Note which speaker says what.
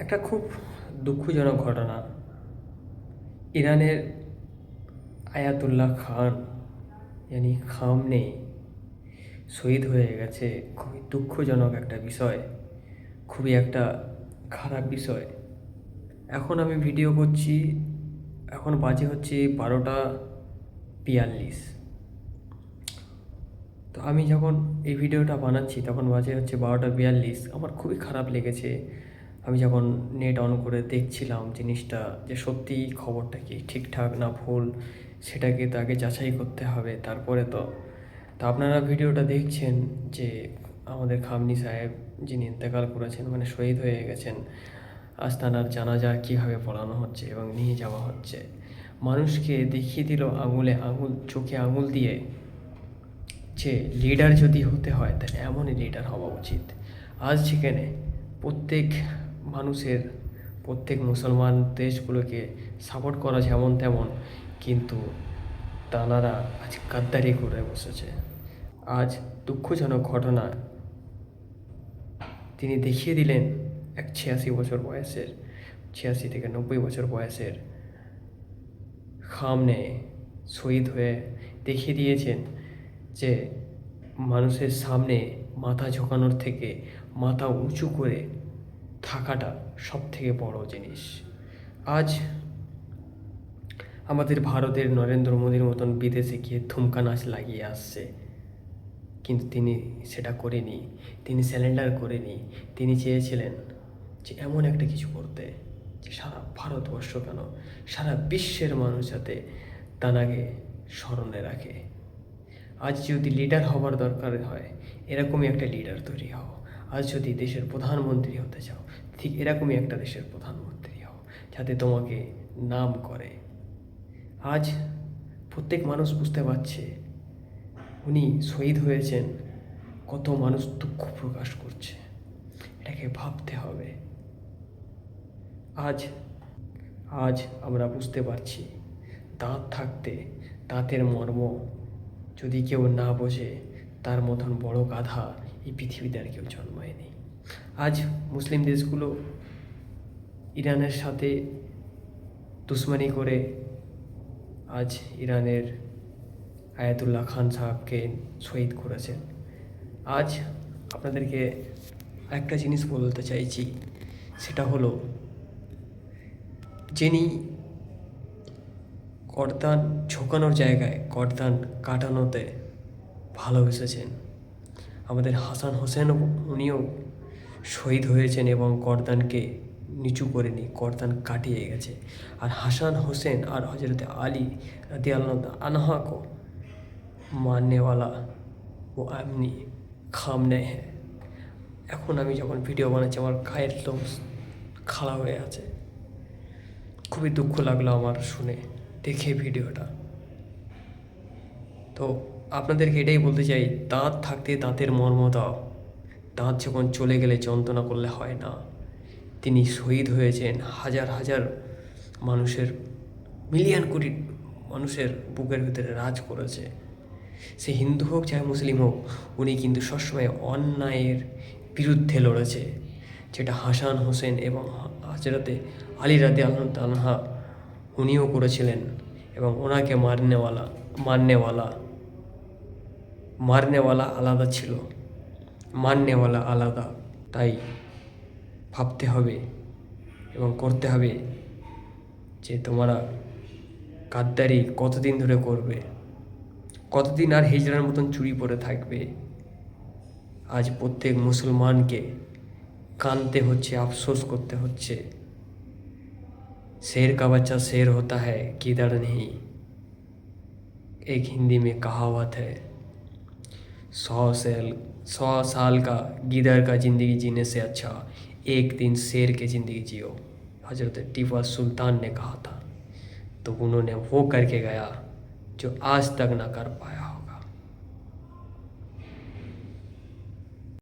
Speaker 1: একটা খুব দুঃখজনক ঘটনা। ইরানের আয়াতুল্লাহ খান খামনেই শহীদ হয়ে গেছে। খুবই দুঃখজনক একটা বিষয়, খুবই একটা খারাপ বিষয়। এখন আমি ভিডিও করছি, এখন বাজে হচ্ছে 12:42। তো আমি যখন এই ভিডিওটা বানাচ্ছি তখন বাজে হচ্ছে 12:42। আমার খুবই খারাপ লেগেছে। আমি যখন নেট অন করে দেখছিলাম জিনিসটা, যে সত্যিই খবরটা কি ঠিকঠাক না ভুল, সেটাকে তো আগে যাচাই করতে হবে, তারপরে তো আপনারা ভিডিওটা দেখছেন যে আমাদের খামনি সাহেব যিনি ইন্তেকাল করেছেন, শহীদ হয়ে গেছেন, আজ তাঁর জানাজা কীভাবে পড়ানো হচ্ছে এবং নিয়ে যাওয়া হচ্ছে। মানুষকে দেখিয়ে দিল আঙুলে আঙুল, চোখে আঙুল দিয়ে, যে লিডার যদি হতে হয় তাহলে এমনই লিডার হওয়া উচিত। আজ সেখানে প্রত্যেক মুসলমান দেশগুলোকে সাপোর্ট করা যেমন তেমন, কিন্তু তানারা আজ গাদ্দারি করে বসেছে। আজ দুঃখজনক ঘটনা, তিনি দেখিয়ে দিলেন এক 86 থেকে 90 বছর বয়সের খামনে শহীদ হয়ে দেখিয়ে দিয়েছেন যে মানুষের সামনে মাথা ঝোঁকানোর থেকে মাথা উঁচু করে থাকাটা সব থেকে বড় জিনিস। আজ আমাদের ভারতের নরেন্দ্র মোদীর মতন বিদেশে গিয়ে থুমকা নাচ লাগিয়ে আসছে, কিন্তু তিনি সেটা করেনি, তিনি স্যালেন্ডার করেনি। তিনি চেয়েছিলেন যে এমন একটা কিছু করতে, যে সারা ভারতবর্ষ কেন, সারা বিশ্বের মানুষ যাতে তানাকে স্মরণে রাখে। আজ যদি লিডার হবার দরকার হয়, এরকমই একটা লিডার তৈরি হও। আজ যদি দেশের প্রধানমন্ত্রী হতে চাও, ঠিক এরকমই একটা দেশের প্রধানমন্ত্রী হও, যাতে তোমাকে নাম করে। আজ প্রত্যেক মানুষ বুঝতে পারছে উনি শহীদ হয়েছেন, কত মানুষ দুঃখ প্রকাশ করছে, এটাকে ভাবতে হবে। আজ আমরা বুঝতে পারছি, দাঁত থাকতে দাঁতের মর্ম যদি কেউ না বোঝে, তার মতন বড় গাধা এই পৃথিবীতে আর কেউ জন্মায়নি। আজ মুসলিম দেশগুলো ইরানের সাথে দুশ্মনী করে আজ ইরানের আয়াতুল্লাহ খান সাহেবকে শহীদ করেছেন। আজ আপনাদেরকে একটা জিনিস বলতে চাইছি, সেটা হলো যিনি গর্দান ঝোঁকানোর জায়গায় গর্দান কাটানোতে ভালোবেসেছেন, আমাদের হাসান হোসেন, উনিও শহীদ হয়েছেন এবং গর্দানকে নিচু করেনি, গর্দান কাটিয়ে গেছে। আর হাসান হোসেন আর হজরত আলী রাদিয়াল্লাহু আনহু को मानने वाला वो एमनी खामने है। এখন আমি যখন ভিডিও বানাচ্ছি আমার গায়ের লোম খাড়া হয়ে আছে। খুবই দুঃখ লাগলো আমার শুনে, দেখে ভিডিওটা। তো আপনাদেরকে এটাই বলতে চাই, দাঁত থাকতে দাঁতের মর্ম দাও। দাঁত যখন চলে গেলে যন্ত্রণা করলে হয় না। তিনি শহীদ হয়েছেন হাজার হাজার মানুষের, মিলিয়ন কোটি মানুষের বুকের ভিতরে রাজ করেছে। সে হিন্দু হোক চাहे মুসলিম হোক, উনি কিন্তু সবসময় অন্যায়ের বিরুদ্ধে লড়েছে, যেটা হাসান হোসেন এবং হজরতে আলী রাদিয়াল্লাহু তাআলা উনিও করেছিলেন। এবং ওনাকে মারনেওয়ালা আলাদা ছিল, মাননেওয়ালা আলাদা। তাই ভাবতে হবে এবং করতে হবে যে তোমরা গাদ্দারি কতদিন ধরে করবে, কতদিন আর হিজড়ার মতন চুরি পরে থাকবে। আজ প্রত্যেক মুসলমানকে কাঁদতে হচ্ছে, আফসোস করতে হচ্ছে। शेर का बच्चा शेर होता है किधर नहीं, एक हिंदी में कहावत है। 100 साल का गिदर का ज़िंदगी जीने से अच्छा एक दिन शेर की ज़िंदगी जियो, हजरत टीपू सुल्तान ने कहा था। तो उन्होंने वो करके गया जो आज तक ना कर पाया।